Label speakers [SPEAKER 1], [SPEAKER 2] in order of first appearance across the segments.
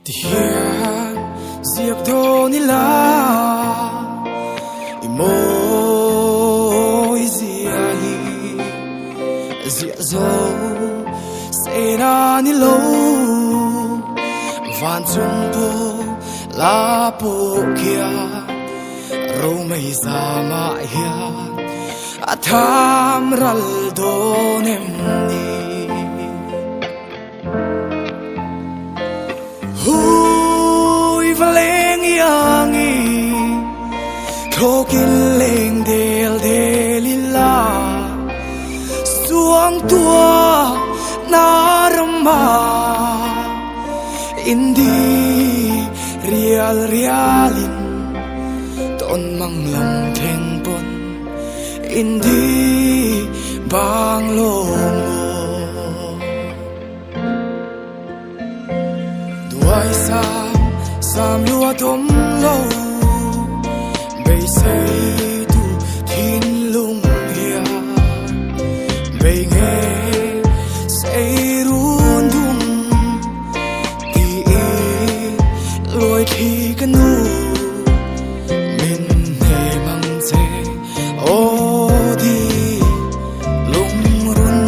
[SPEAKER 1] Tiyan siap do nila imo iziahi zia zo sera nilo van chung po la po kia ro mai za ma ya atham ral do nem ni hui valeng yangi thokin leng del delila suang tua narama indi realin ton manglam theng pon indi bang long duai sam lua tom lo bay say tu thin lung hia bay nghe say run dung ti loi thi canu min ne mang che o di lung run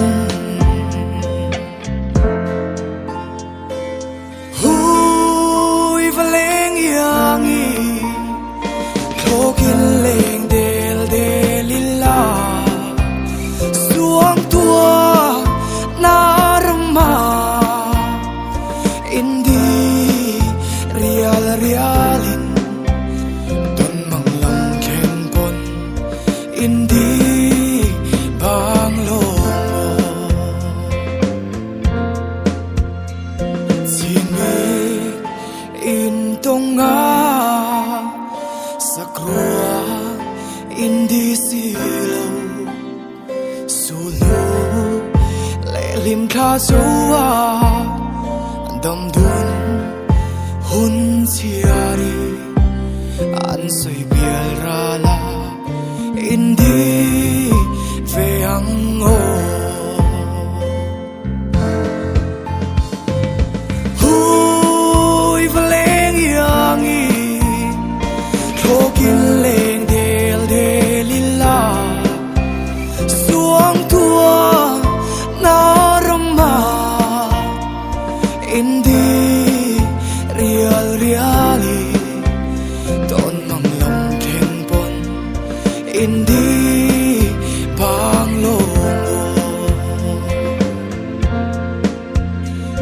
[SPEAKER 1] hui valeng yangi thokin leng del delila suang tua narama indi realin don manglam khen pon indi bang lo chime in tonga sakrua indi silo sulu le lim kha soa dam dun hun chiari an soi bial rala indi ve ango hui valeng yangi thokin leng del delila suang tua narama indi reali don manglam khen pon indi bang lo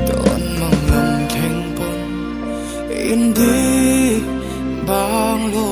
[SPEAKER 1] don manglam khen pon indi bang lo